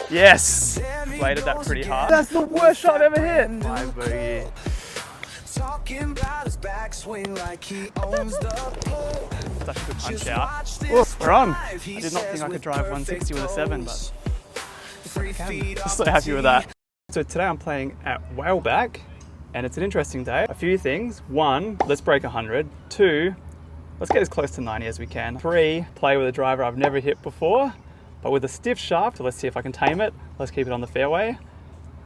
Yes! Bladed that pretty hard. That's the worst shot I've ever hit! 5 bogey. Talking about his backswing like he owns the pole. Such a good punch out. Oof, we're on. I did not think I could drive 160 with a 7, but I can. Just so happy with that. So today I'm playing at Whaleback, and it's an interesting day. A few things. 1, let's break 100. 2, let's get as close to 90 as we can. 3, play with a driver I've never hit before, but with a stiff shaft. So let's see if I can tame it. Let's keep it on the fairway.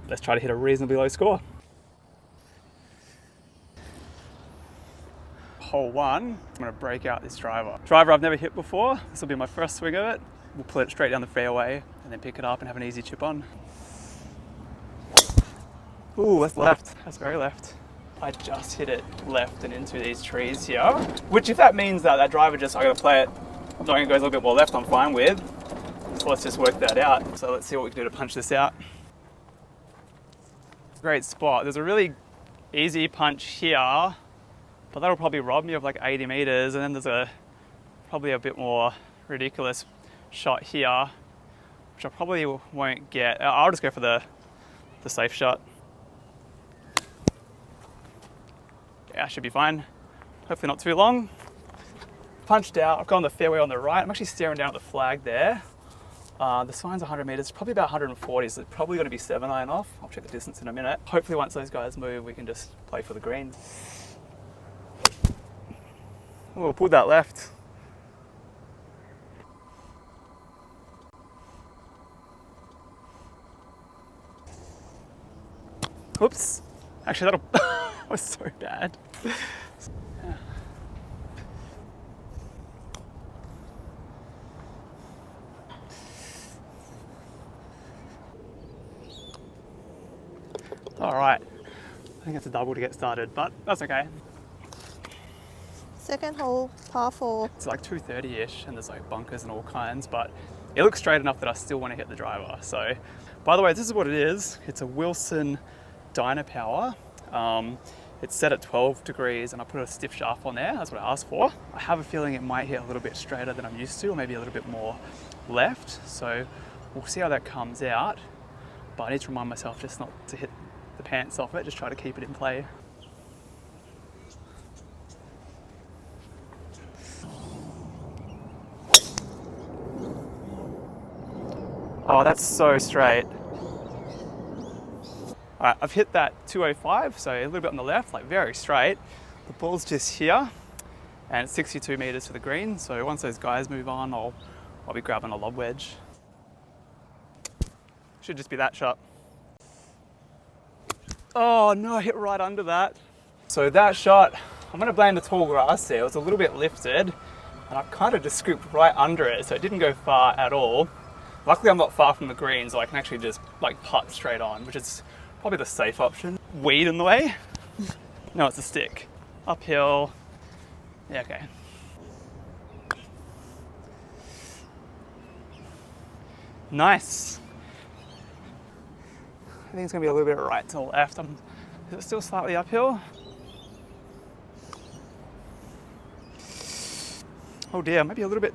Let's try to hit a reasonably low score. Hole 1, I'm going to break out this driver. Driver I've never hit before. This will be my first swing of it. We'll put it straight down the fairway and then pick it up and have an easy chip on. Ooh, that's left. That's very left. I just hit it left and into these trees here, which if that means that driver I'm going to play it, as long as it goes a little bit more left, I'm fine with. So let's just work that out. So let's see what we can do to punch this out. Great spot. There's a really easy punch here, but that'll probably rob me of like 80 meters. And then there's probably a bit more ridiculous shot here, which I probably won't get. I'll just go for the safe shot. Yeah, should be fine. Hopefully not too long. Punched out, I've got on the fairway on the right. I'm actually staring down at the flag there. The sign's 100 meters, probably about 140, so it's probably going to be 7-iron off. I'll check the distance in a minute. Hopefully once those guys move, we can just play for the green. Oh, pulled that left. Oops. Actually, that was so bad. Yeah. All right. I think it's a double to get started, but that's okay. Second hole, par 4. It's like 230-ish, and there's like bunkers and all kinds, but it looks straight enough that I still want to hit the driver. So, by the way, this is what it is. It's a Wilson Dynapower. It's set at 12 degrees, and I put a stiff shaft on there. That's what I asked for. I have a feeling it might hit a little bit straighter than I'm used to, or maybe a little bit more left. So we'll see how that comes out. But I need to remind myself just not to hit the pants off it, just try to keep it in play. Oh, that's so straight. All right, I've hit that 205, so a little bit on the left, like very straight. The ball's just here, and it's 62 meters to the green. So once those guys move on, I'll be grabbing a lob wedge. Should just be that shot. Oh no, I hit right under that. So that shot, I'm gonna blame the tall grass there. It was a little bit lifted, and I kind of just scooped right under it, so it didn't go far at all. Luckily, I'm not far from the green, so I can actually just like putt straight on, which is probably the safe option. Weed in the way? No, it's a stick. Uphill. Yeah, okay. Nice. I think it's gonna be a little bit right to the left. Is it still slightly uphill? Oh dear, maybe a little bit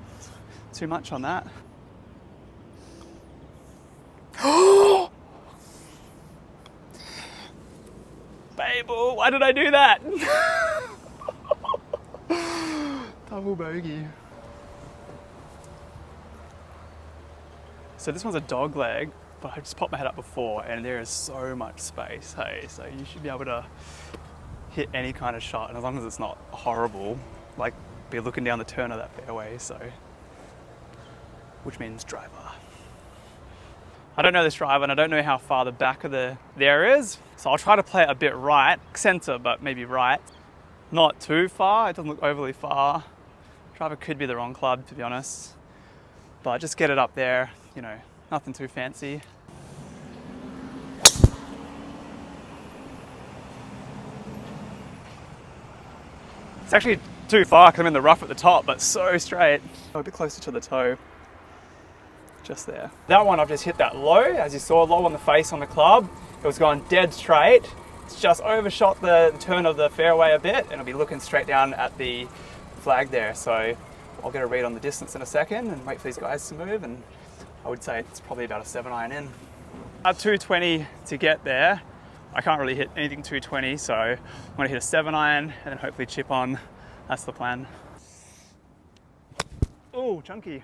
too much on that. Babel, why did I do that? Double bogey. So this one's a dog leg, but I just popped my head up before, and there is so much space, hey? So you should be able to hit any kind of shot, and as long as it's not horrible, like be looking down the turn of that fairway, so, which means driver. I don't know this driver, and I don't know how far the back of there is, so I'll try to play it a bit right, center, but maybe right. Not too far, it doesn't look overly far. Driver could be the wrong club, to be honest, but just get it up there, you know, nothing too fancy. It's actually too far because I'm in the rough at the top, but so straight. A bit closer to the toe. Just there. That one I've just hit that low, as you saw, low on the face on the club. It was going dead straight. It's just overshot the turn of the fairway a bit, and I'll be looking straight down at the flag there. So I'll get a read on the distance in a second and wait for these guys to move, and I would say it's probably about a 7 iron in. At 220 to get there, I can't really hit anything 220, so I'm gonna hit a 7 iron and then hopefully chip on. That's the plan. Oh, chunky.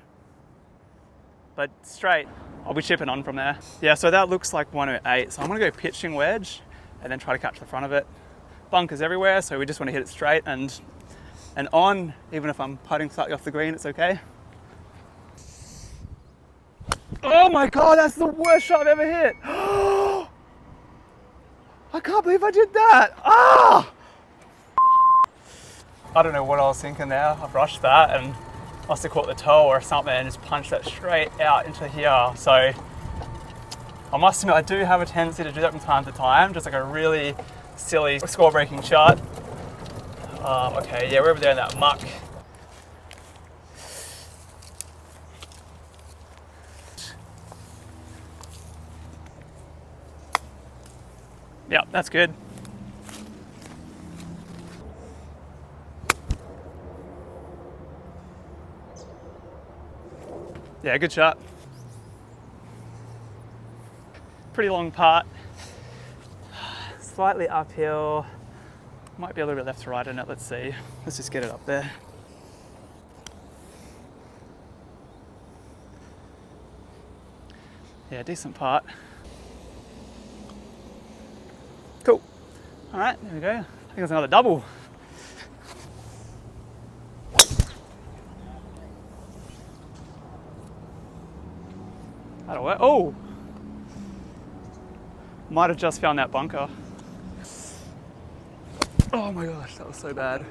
But straight. I'll be chipping on from there. Yeah, so that looks like 108. So I'm gonna go pitching wedge and then try to catch the front of it. Bunkers everywhere, so we just want to hit it straight and on. Even if I'm putting slightly off the green, it's okay. Oh my God, that's the worst shot I've ever hit. I can't believe I did that. Ah! I don't know what I was thinking there. I've rushed that and must have caught the toe or something and just punched that straight out into here. So I must admit, I do have a tendency to do that from time to time, just like a really silly score-breaking shot. Okay, yeah, we're over there in that muck. Yeah, that's good. Yeah, good shot. Pretty long putt. Slightly uphill. Might be a little bit left to right in it, let's see. Let's just get it up there. Yeah, decent putt. Cool. All right, there we go. I think that's another double. That'll work. Oh! Might have just found that bunker. Oh my gosh, that was so bad.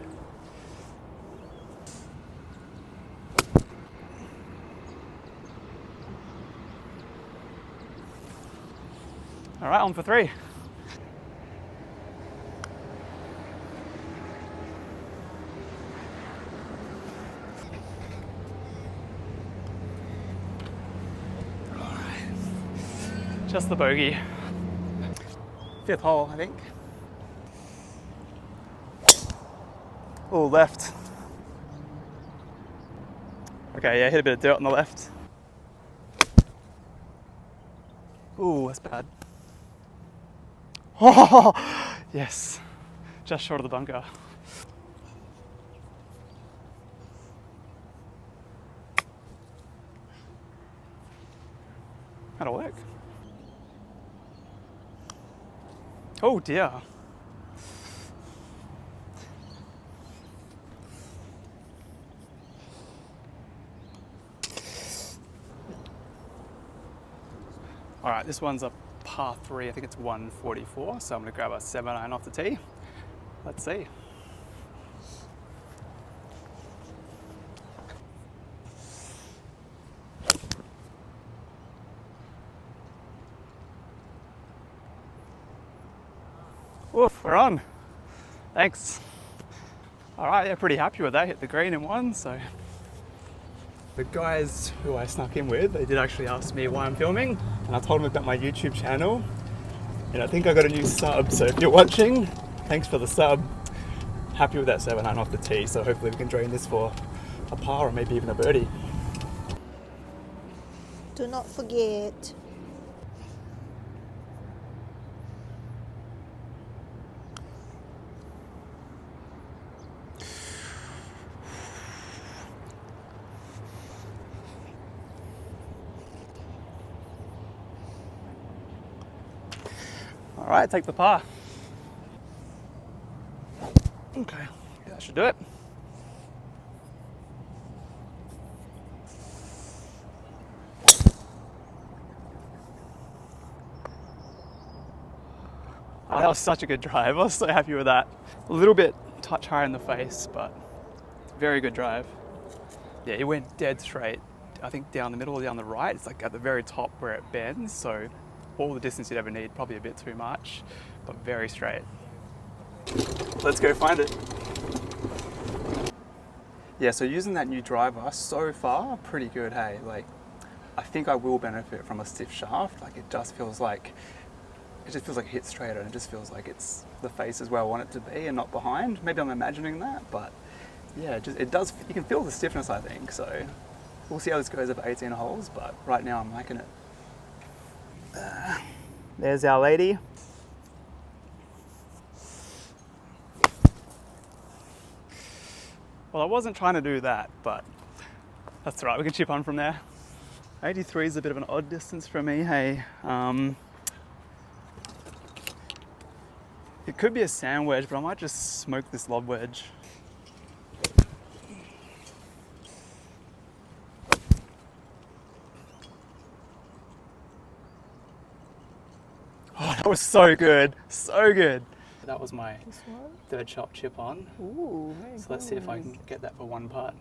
All right, on for 3. Just the bogey. 5th hole, I think. Oh, left. Okay, yeah, hit a bit of dirt on the left. Ooh, that's bad. Oh, yes. Just short of the bunker. That'll work. Oh dear. All right, this one's a par 3. I think it's 144. So I'm gonna grab a 7 iron off the tee. Let's see. Oof, we're on. Thanks. All right, yeah, pretty happy with that. Hit the green in 1, so. The guys who I snuck in with, they did actually ask me why I'm filming, and I told them about my YouTube channel, and I think I got a new sub, so if you're watching, thanks for the sub. Happy with that 7 iron off the tee, so hopefully we can drain this for a par or maybe even a birdie. Do not forget. All right, take the par. Okay, yeah, that should do it. Oh, that was such a good drive. I was so happy with that. A little bit touch higher in the face, but very good drive. Yeah, it went dead straight. I think down the middle or down the right. It's like at the very top where it bends. So all the distance you'd ever need, probably a bit too much, but very straight. Let's go find it. Yeah, so using that new driver so far, pretty good, hey. Like, I think I will benefit from a stiff shaft. Like, it just feels like it hits straighter, and it just feels like it's the face is where I want it to be and not behind. Maybe I'm imagining that, but yeah, it does. You can feel the stiffness, I think. So We'll see how this goes over 18 holes, but right now I'm liking it. There's our lady. Well, I wasn't trying to do that, but that's all right, we can chip on from there. 83 is a bit of an odd distance for me, hey. It could be a sand wedge, but I might just smoke this lob wedge. Oh, that was so good, so good. That was my third shot chip on. Ooh, very So let's see if I good. can get that for one putt.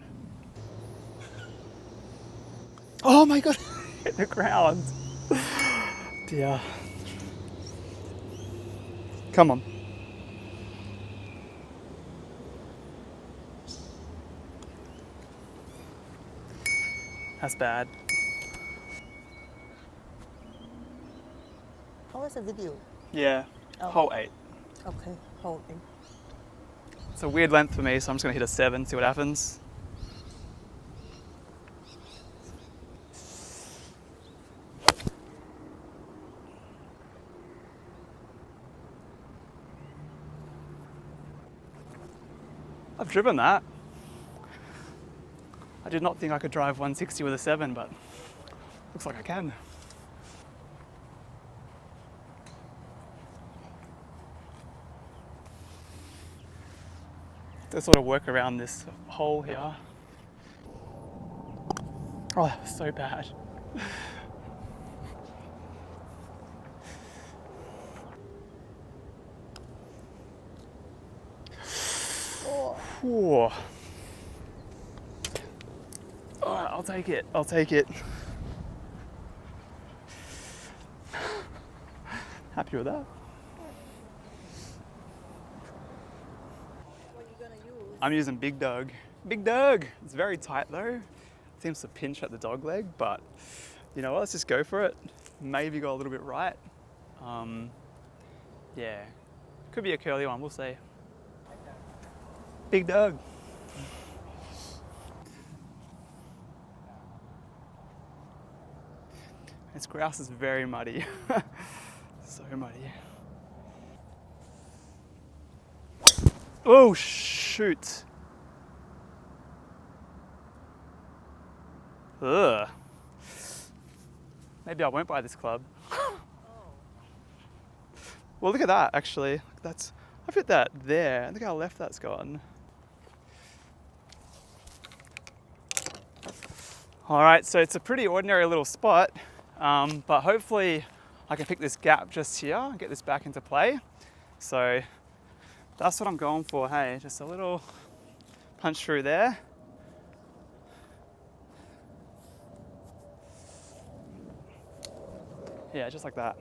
Oh my God, hit the ground. Dear. Come on. That's bad. How was the video? Yeah, Oh. hole 8. Okay, hold it. It's a weird length for me, so I'm just gonna hit a 7, see what happens. I've driven that. I did not think I could drive 160 with a 7, but looks like I can. To sort of work around this hole here. Oh, that was so bad. Whew. All right, I'll take it. I'll take it. Happy with that? What are you gonna use? I'm using Big Doug. Big Doug! It's very tight though. Seems to pinch at the dog leg, but you know what, let's just go for it. Maybe go a little bit right. Yeah, could be a curly one, we'll see. Big Doug. This grass is very muddy. So muddy. Oh shoot. Ugh. Maybe I won't buy this club. Well, look at that actually. That's, I've hit that there. Look how left that's gone. All right, so it's a pretty ordinary little spot, but hopefully I can pick this gap just here and get this back into play. So that's what I'm going for, hey, just a little punch through there. Yeah, just like that.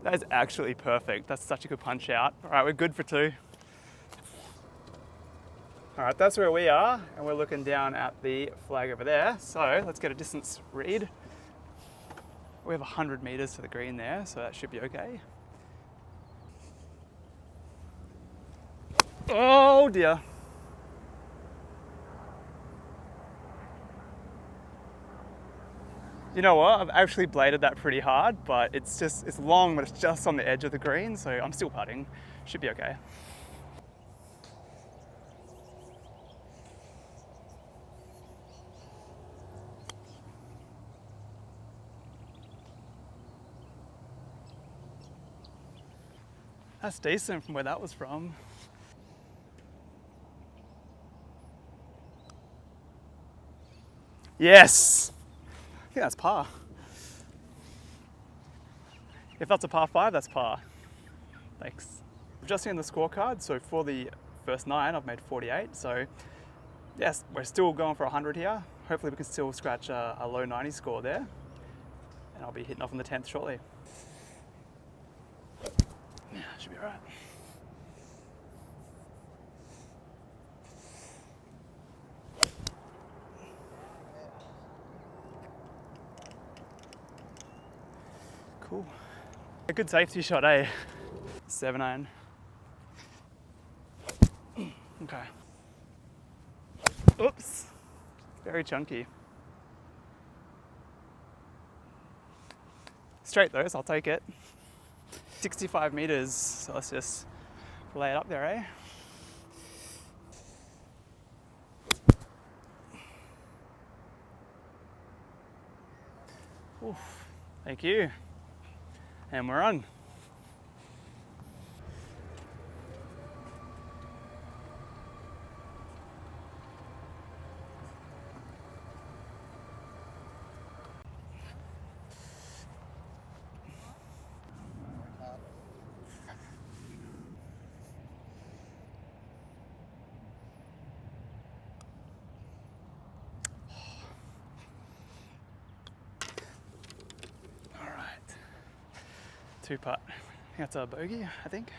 That is actually perfect. That's such a good punch out. All right, we're good for 2. All right, that's where we are, and we're looking down at the flag over there. So let's get a distance read. We have 100 meters to the green there, so that should be okay. Oh dear. You know what? I've actually bladed that pretty hard, but it's long, but it's just on the edge of the green, so I'm still putting. Should be okay. That's decent from where that was from. Yes! I think that's par. If that's a par 5, that's par. Thanks. I've just seen the scorecard, so for the first 9, I've made 48. So yes, we're still going for 100 here. Hopefully we can still scratch a low 90 score there. And I'll be hitting off on the 10th shortly. Yeah, should be all right. Cool. A good safety shot, eh? 7-iron. Okay. Oops. Very chunky. Straight though, so I'll take it. 65 meters, so let's just lay it up there, eh? Oof. Thank you. And we're on. All right. 2-putt. That's a bogey, I think.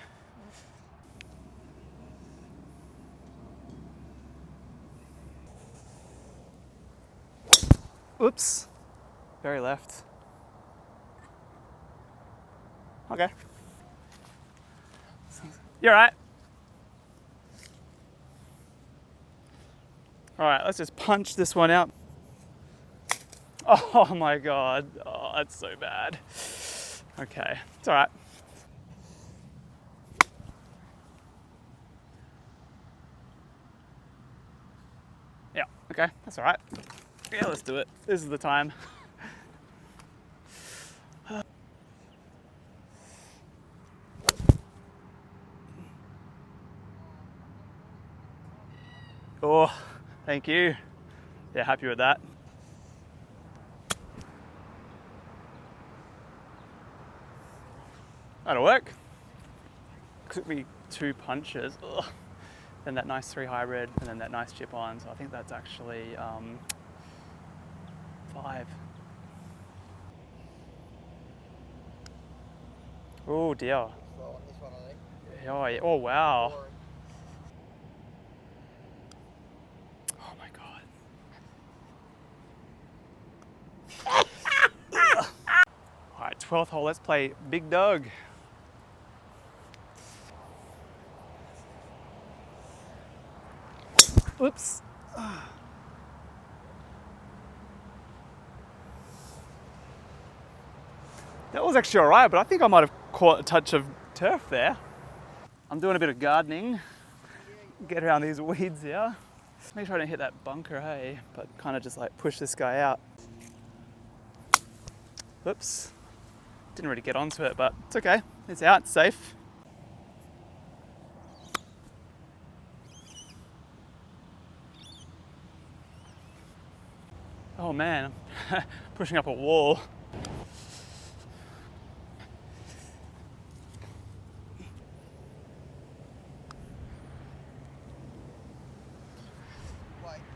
Oops. Very left. Okay. You're right. All right, let's just punch this one out. Oh my God. Oh, that's so bad. Okay, it's all right. Yeah, okay, that's all right. Yeah, let's do it. This is the time. Oh, thank you. Yeah, happy with that. That'll work. Took me 2 punches. Ugh. Then that nice 3 hybrid, and then that nice chip on. So I think that's actually 5. Oh dear. Oh, yeah. Oh wow. Oh my God. All right, 12th hole. Let's play Big Dog. Oops. That was actually all right, but I think I might have caught a touch of turf there. I'm doing a bit of gardening. Get around these weeds here. Make sure I don't hit that bunker, hey, but kind of just like push this guy out. Oops. Didn't really get onto it, but it's okay. It's out, it's safe. Oh man, I'm pushing up a wall.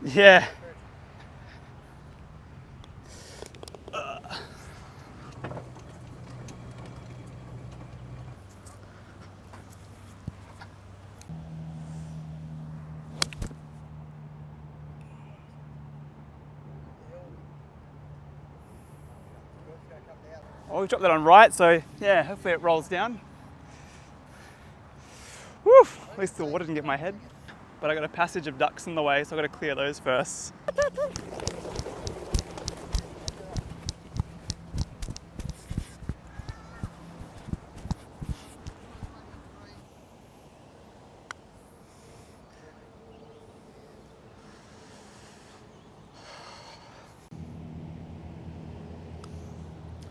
Yeah. Oh, we dropped that on right, so yeah, hopefully it rolls down. Woo! At least the water didn't get my head. But I got a passage of ducks in the way, so I got to clear those first.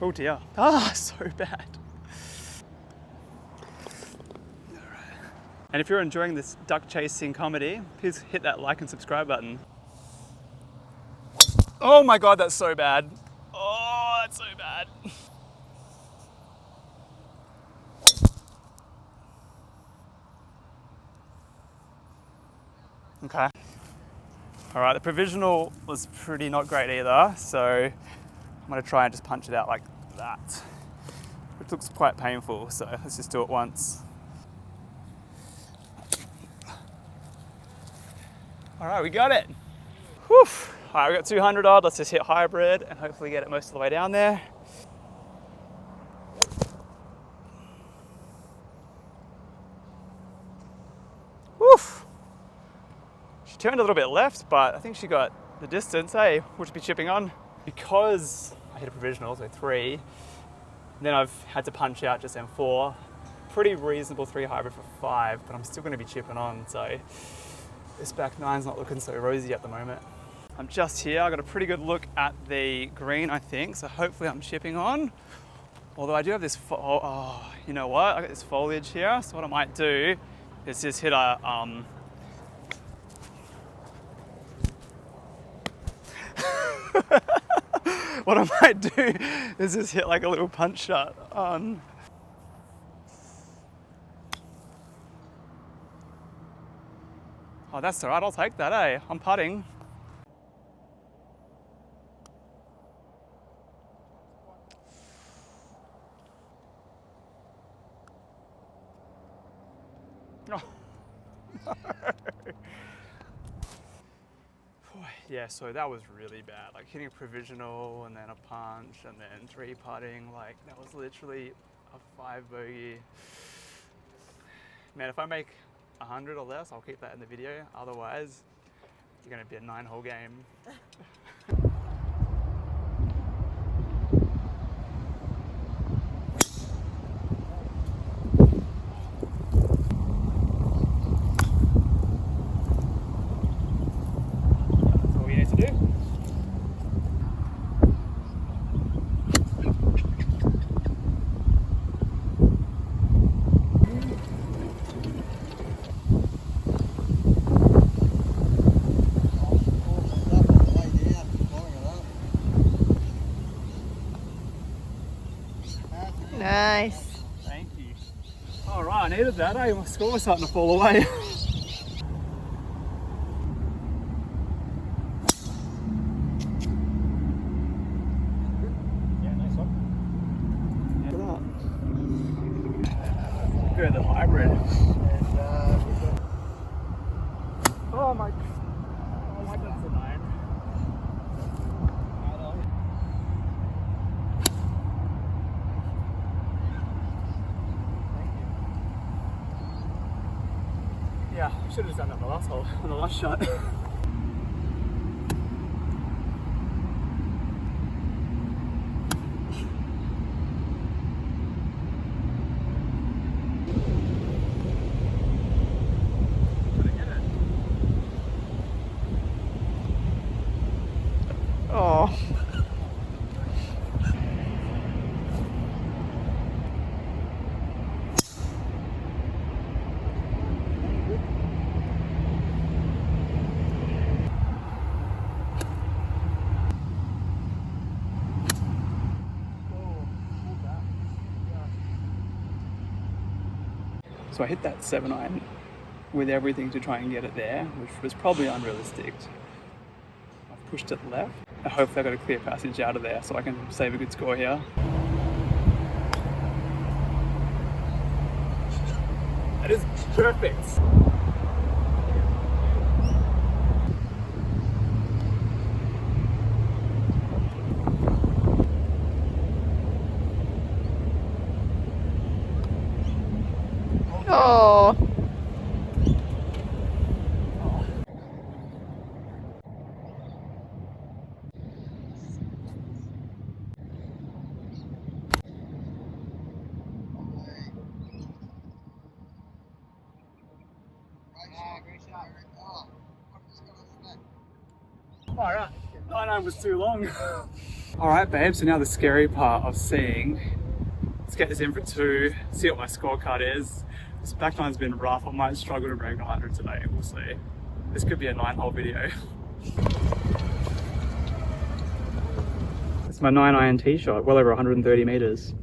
Oh dear. Ah, so bad. And if you're enjoying this duck chasing comedy, please hit that like and subscribe button. Oh my God, that's so bad. Oh, that's so bad. Okay. All right, the provisional was pretty not great either, so I'm gonna try and just punch it out like that. It looks quite painful, so let's just do it once. All right, we got it. Whew. All right, we got 200 odd. Let's just hit hybrid and hopefully get it most of the way down there. Whew. turned a little bit left, but I think she got the distance. Hey, we'll just be chipping on. Because I hit a provisional, so 3, then I've had to punch out just M4. Pretty reasonable 3 hybrid for 5, but I'm still going to be chipping on, so this back 9's not looking so rosy at the moment. I'm just here. I got a pretty good look at the green, I think, so hopefully I'm chipping on. Although I do have this, you know what? I got this foliage here, so what I might do is just hit a, what I might do is just hit like a little punch shot on. Oh, that's all right. I'll take that, eh? I'm putting. Oh. Yeah, so that was really bad. Like hitting a provisional and then a punch and then 3 putting. Like that was literally a 5 bogey. Man, if I make 100 or less, I'll keep that in the video. Otherwise, it's gonna be a 9-hole game. That's all you need to do. Nice. Thank you. All right, I needed that, eh? My score was starting to fall away. Yeah, nice one. Look at that. Look at the hybrid. Oh my god. Oh my god, that's a 9. Yeah, I should have just done that on the last hole, on the last shot. Oh. So I hit that 7-iron with everything to try and get it there, which was probably unrealistic. I've pushed it left. I hope I got a clear passage out of there so I can save a good score here. That is perfect. Oh. Alright, 9-iron was too long. Alright babe, so now the scary part of seeing. Let's get this in for 2, see what my scorecard is. This back nine's been rough, I might struggle to break 100 today, we'll see. This could be a 9-hole video. It's my 9-iron tee shot, well over 130 meters.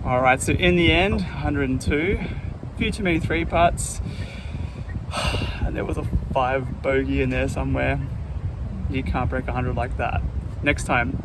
Alright, so in the end, 102. A few too many 3 putts. And there was a 5 bogey in there somewhere. You can't break 100 like that. Next time,